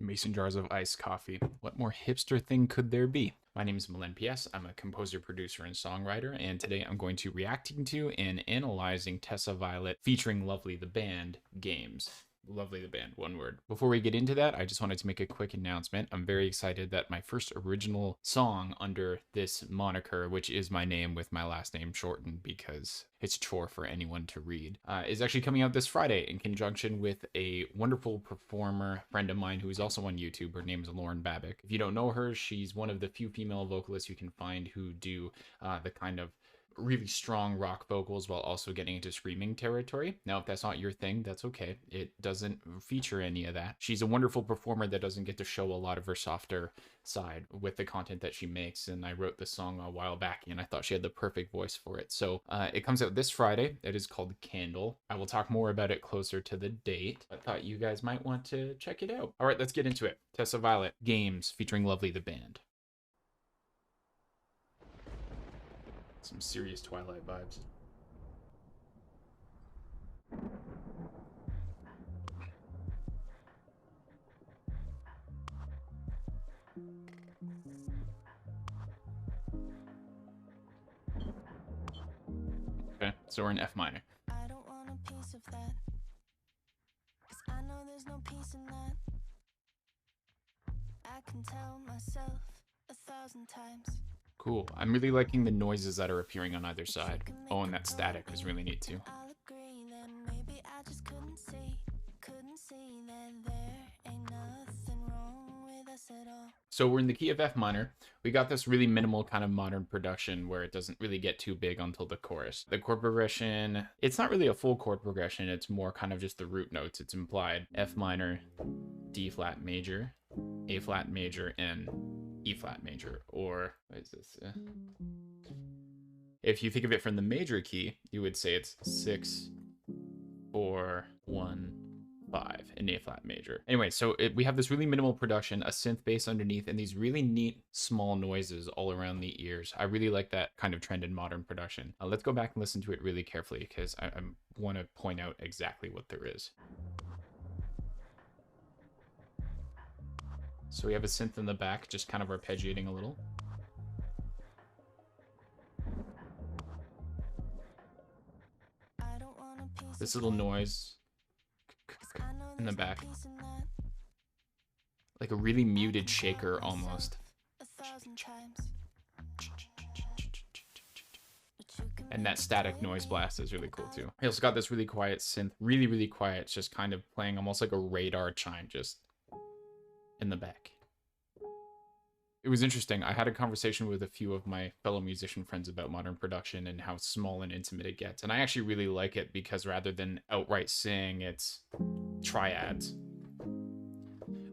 Mason jars of iced coffee. What more hipster thing could there be? My name is MilenPS. I'm a composer, producer, and songwriter, and today I'm going to reacting to and analyzing Tessa Violet featuring Lovely the Band games. Lovely the Band, one word. Before we get into that, I just wanted to make a quick announcement. I'm very excited that my first original song under this moniker, which is my name with my last name shortened because it's a chore for anyone to read, is actually coming out this Friday in conjunction with a wonderful performer friend of mine who is also on YouTube. Her name is Lauren Babic. If you don't know her, she's one of the few female vocalists you can find who do the kind of really strong rock vocals while also getting into screaming territory. Now, if that's not your thing, that's okay. It doesn't feature any of that. She's a wonderful performer that doesn't get to show a lot of her softer side with the content that she makes, and I wrote this song a while back and I thought she had the perfect voice for it. So it comes out this Friday. It is called Candle. I will talk more about it closer to the date. I thought you guys might want to check it out. All right, let's get into it. Tessa Violet, Games, featuring Lovely the Band. Some serious Twilight vibes. Okay, so we're in F minor. I don't want a piece of that, 'cause I know there's no peace in that. I can tell myself 1,000 times. Cool. I'm really liking the noises that are appearing on either side. Oh, and that static is really neat too. I'll agree that maybe I just couldn't see that there ain't nothing wrong with us at all. So we're in the key of F minor. We got this really minimal kind of modern production where it doesn't really get too big until the chorus. The chord progression, it's not really a full chord progression. It's more kind of just the root notes. It's implied F minor, D flat major, A flat major, and E flat major. Or what is this? If you think of it from the major key, you would say it's 6, 4, 1, 5, and A flat major. Anyway, so we have this really minimal production, a synth bass underneath, and these really neat small noises all around the ears. I really like that kind of trend in modern production. Let's go back and listen to it really carefully because I want to point out exactly what there is. So we have a synth in the back, just kind of arpeggiating a little. This little noise in the back, like a really muted shaker almost. And that static noise blast is really cool too. I also got this really quiet synth, really quiet. It's just kind of playing almost like a radar chime just in the back. It was interesting. I had a conversation with a few of my fellow musician friends about modern production and how small and intimate it gets. And I actually really like it because rather than outright sing, it's triads.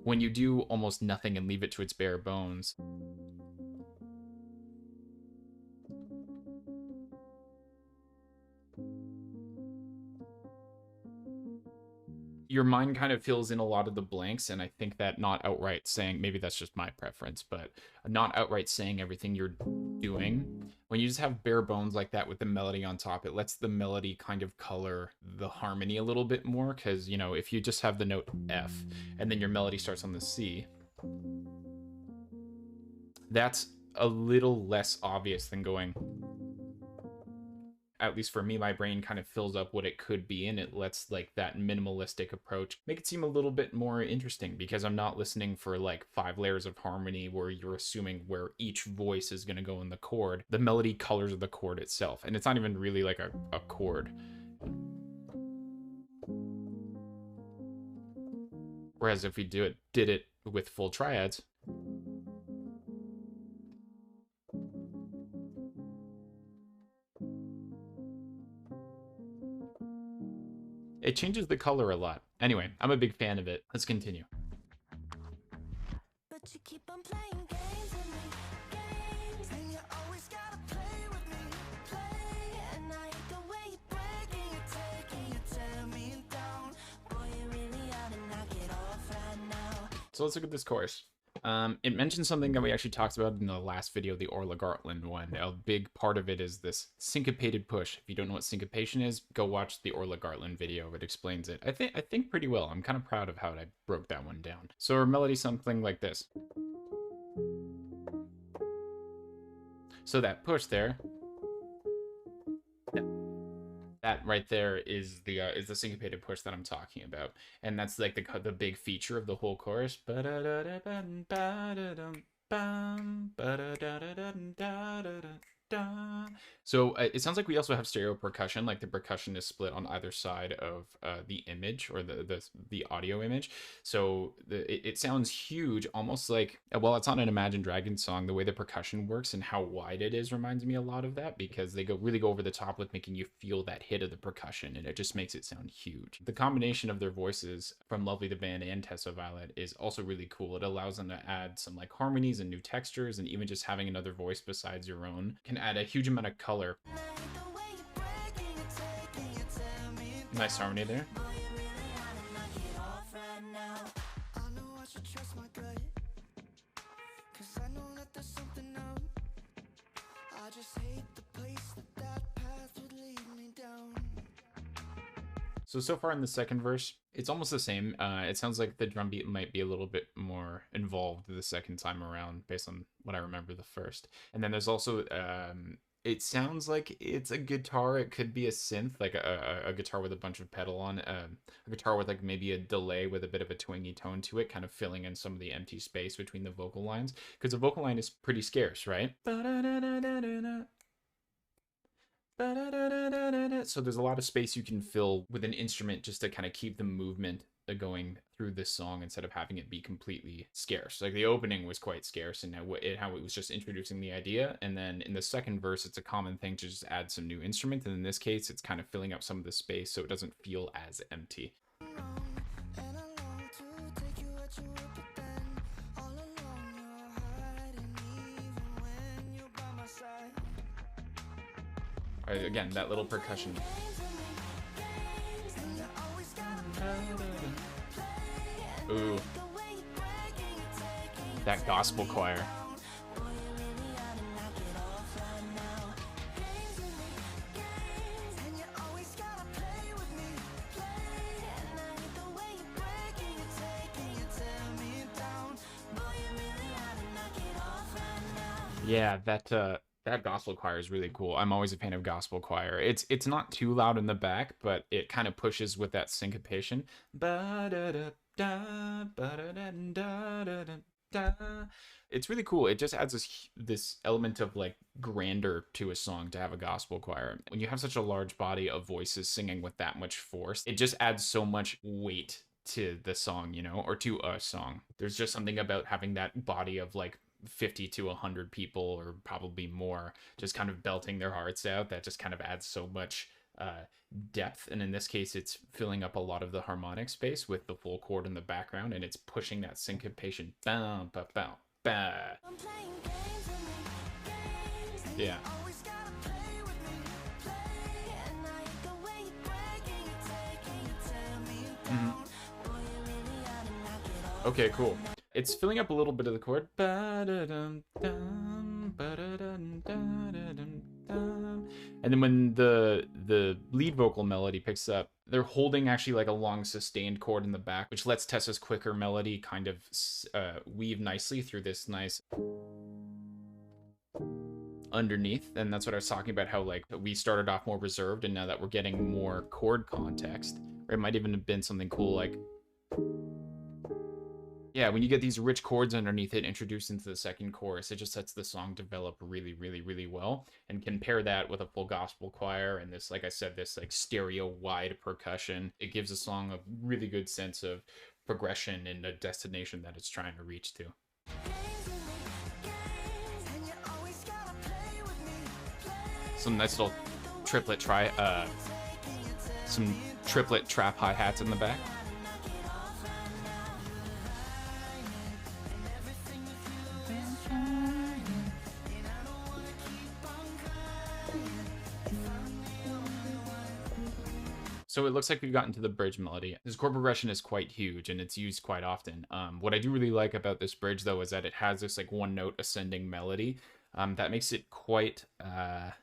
When you do almost nothing and leave it to its bare bones, your mind kind of fills in a lot of the blanks, and I think that not outright saying, maybe that's just my preference, but not outright saying everything you're doing, when you just have bare bones like that with the melody on top, it lets the melody kind of color the harmony a little bit more, because, you know, if you just have the note F, and then your melody starts on the C, that's a little less obvious than going... At least for me, my brain kind of fills up what it could be, and it lets like that minimalistic approach make it seem a little bit more interesting because I'm not listening for like 5 layers of harmony where you're assuming where each voice is going to go in the chord. The melody colors the chord itself, and it's not even really like a chord. Whereas if we did it with full triads, it changes the color a lot. Anyway, I'm a big fan of it. Let's continue. But you keep on playing games with me, games, and you always gotta play with me, play. And I hate the way you break and you take and you tear me down. Boy, you really ought to knock it off right now. So let's look at this chorus. It mentions something that we actually talked about in the last video, the Orla Gartland one. A big part of it is this syncopated push. If you don't know what syncopation is, go watch the Orla Gartland video. It explains it. I think pretty well. I'm kind of proud of how I broke that one down. So our melody something like this. So that push there, that right there is the syncopated push that I'm talking about, and that's like the big feature of the whole chorus. So it sounds like we also have stereo percussion, like the percussion is split on either side of the image, or the audio image. So it sounds huge, almost like, well, it's not an Imagine Dragons song. The way the percussion works and how wide it is reminds me a lot of that, because they really go over the top with making you feel that hit of the percussion, and it just makes it sound huge. The combination of their voices from Lovely the Band and Tessa Violet is also really cool. It allows them to add some like harmonies and new textures, and even just having another voice besides your own can add a huge amount of color. Nice harmony there. So far in the second verse, it's almost the same. It sounds like the drum beat might be a little bit more involved the second time around, based on what I remember the first. And then there's also, it sounds like it's a guitar. It could be a synth, like a guitar with a bunch of pedal on, a guitar with like maybe a delay with a bit of a twangy tone to it, kind of filling in some of the empty space between the vocal lines, because the vocal line is pretty scarce, right? So there's a lot of space you can fill with an instrument just to kind of keep the movement going through this song, instead of having it be completely scarce. Like the opening was quite scarce, and how it was just introducing the idea, and then in the second verse it's a common thing to just add some new instrument, and in this case it's kind of filling up some of the space so it doesn't feel as empty. Again, that little percussion. Ooh. That gospel choir. Yeah, that gospel choir is really cool. I'm always a fan of gospel choir. It's not too loud in the back, but it kind of pushes with that syncopation. It's really cool. It just adds this element of like grandeur to a song to have a gospel choir. When you have such a large body of voices singing with that much force, it just adds so much weight to the song, you know, or to a song. There's just something about having that body of like 50 to 100 people, or probably more, just kind of belting their hearts out, that just kind of adds so much depth. And in this case, it's filling up a lot of the harmonic space with the full chord in the background, and it's pushing that syncopation. Bow, bow, bow, bow. Yeah. Okay, cool. It's filling up a little bit of the chord. And then when the lead vocal melody picks up, they're holding actually like a long sustained chord in the back, which lets Tessa's quicker melody kind of weave nicely through this nice underneath. And that's what I was talking about, how like we started off more reserved, and now that we're getting more chord context, or it might even have been something cool like, yeah, when you get these rich chords underneath it introduced into the second chorus, it just lets the song develop really, really, really well. And compare that with a full gospel choir and this, like I said, this like stereo wide percussion. It gives the song a really good sense of progression and a destination that it's trying to reach to. Some nice little triplet some triplet trap hi-hats in the back. So it looks like we've gotten to the bridge melody. This chord progression is quite huge and it's used quite often. What I do really like about this bridge though is that it has this like one note ascending melody that makes it quite I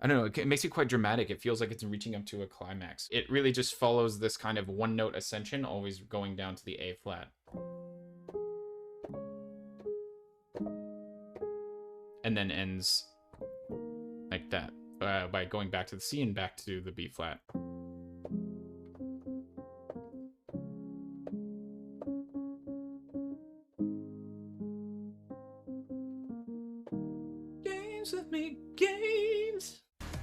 don't know, it makes it quite dramatic. It feels like it's reaching up to a climax. It really just follows this kind of one note ascension, always going down to the A flat. And then ends like that by going back to the C and back to the B flat. Games with me, games.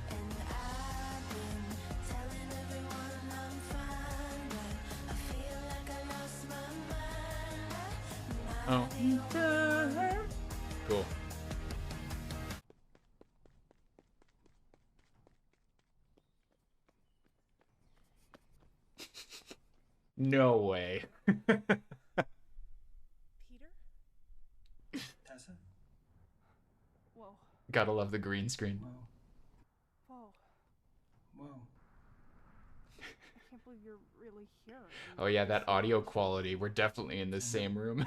And I've been telling everyone I'm fine, but I feel like I lost my mind. Oh. Cool. No way. Peter? Tessa? Whoa. Gotta love the green screen. Whoa. Whoa. Whoa. I can't believe you're really here. Oh yeah, that audio quality. We're definitely in the same room.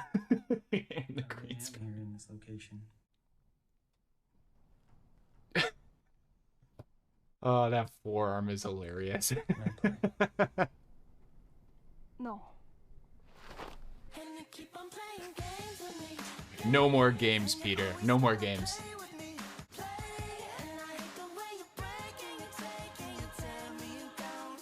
In the I green really am screen. here in this location. Oh, that forearm is hilarious. Can I play? No. And you keep on playing games with me. No more games, Peter. No more games. Play with me. Play. And I hate the way you're breaking and taking and tear me down.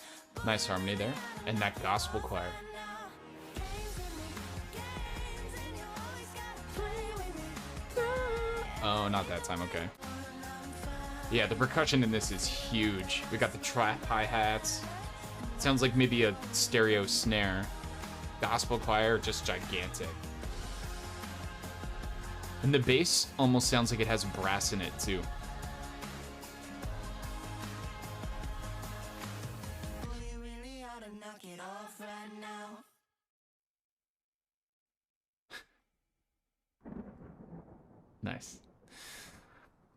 Nice harmony there. And that gospel choir. Now, games with me. Games. And you always gotta play with me. Oh, not that time. Okay. Yeah, the percussion in this is huge. We got the trap hi-hats. Sounds like maybe a stereo snare. Gospel choir, just gigantic. And the bass almost sounds like it has brass in it too. You really ought to knock it off right now. Nice.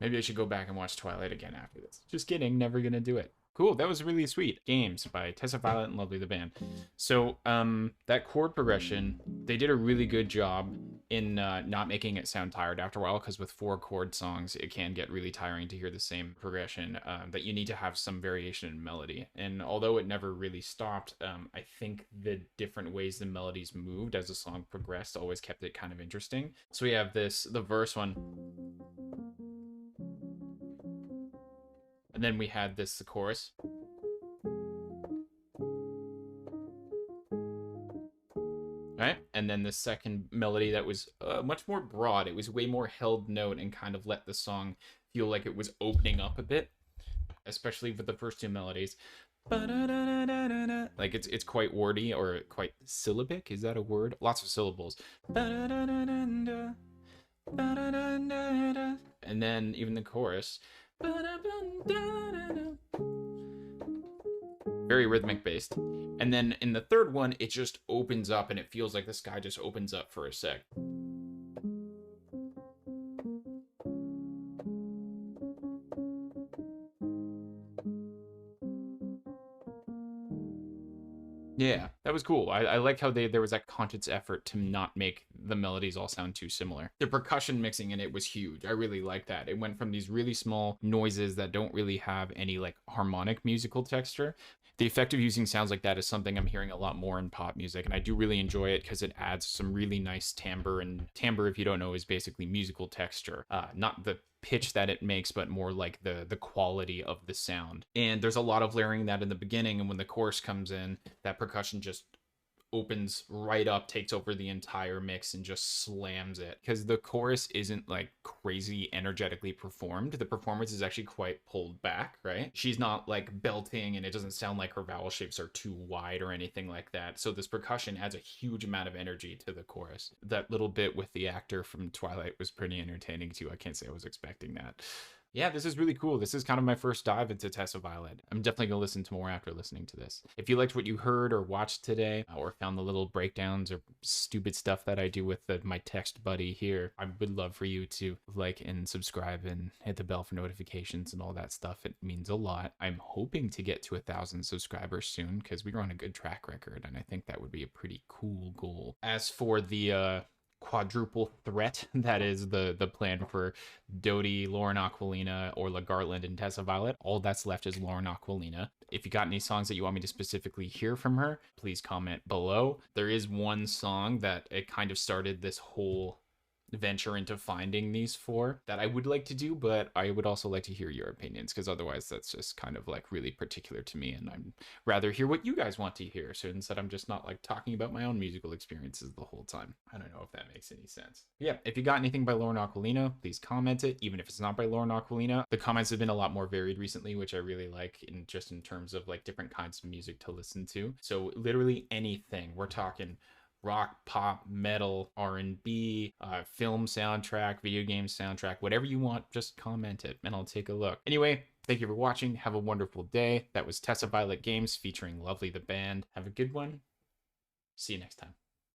Maybe I should go back and watch Twilight again after this. Just kidding, never gonna do it. Cool, that was really sweet. Games by Tessa Violet and Lovely the Band. So, that chord progression, they did a really good job in not making it sound tired after a while, because with 4 chord songs, it can get really tiring to hear the same progression, that you need to have some variation in melody. And although it never really stopped, I think the different ways the melodies moved as the song progressed always kept it kind of interesting. So we have the verse one. And then we had the chorus. Right? And then the second melody that was much more broad. It was way more held note and kind of let the song feel like it was opening up a bit, especially with the first 2 melodies. Like it's quite wordy or quite syllabic. Is that a word? Lots of syllables. And then even the chorus. Very rhythmic based. And then in the third one, it just opens up and it feels like the sky just opens up for a sec. Yeah, that was cool. I like how there was that conscious effort to not make the melodies all sound too similar. The percussion mixing in it was huge. I really like that. It went from these really small noises that don't really have any like harmonic musical texture. The effect of using sounds like that is something I'm hearing a lot more in pop music, and I do really enjoy it because it adds some really nice timbre, and timbre, if you don't know, is basically musical texture. Not the pitch that it makes, but more like the quality of the sound. And there's a lot of layering that in the beginning, and when the chorus comes in, that percussion just opens right up, takes over the entire mix, and just slams it. Because the chorus isn't like crazy energetically performed. The performance is actually quite pulled back, right? She's not like belting, and it doesn't sound like her vowel shapes are too wide or anything like that. So this percussion adds a huge amount of energy to the chorus. That little bit with the actor from Twilight was pretty entertaining too. I can't say I was expecting that. yeah, this is really cool. This is kind of my first dive into Tessa Violet. I'm definitely going to listen to more after listening to this. If you liked what you heard or watched today, or found the little breakdowns or stupid stuff that I do with my text buddy here, I would love for you to like and subscribe and hit the bell for notifications and all that stuff. It means a lot. I'm hoping to get to 1,000 subscribers soon because we're on a good track record, and I think that would be a pretty cool goal. As for the quadruple threat that is the plan for Dodie, Lauren Aquilina, Orla Gartland, and Tessa Violet, all that's left is Lauren Aquilina. If you got any songs that you want me to specifically hear from her, please comment below. There is one song that it kind of started this whole venture into finding these four that I would like to do, but I would also like to hear your opinions, because otherwise that's just kind of like really particular to me, and I'd rather hear what you guys want to hear, so instead I'm just not like talking about my own musical experiences the whole time. I don't know if that makes any sense. Yeah, if you got anything by Lauren Aquilina, please comment it. Even if it's not by Lauren Aquilina, the comments have been a lot more varied recently, which I really like, in just in terms of like different kinds of music to listen to. So literally anything. We're talking rock, pop, metal, R&B, film soundtrack, video game soundtrack, whatever you want, just comment it and I'll take a look. Anyway, thank you for watching. Have a wonderful day. That was Tessa Violet Games featuring Lovely the Band. Have a good one. See you next time.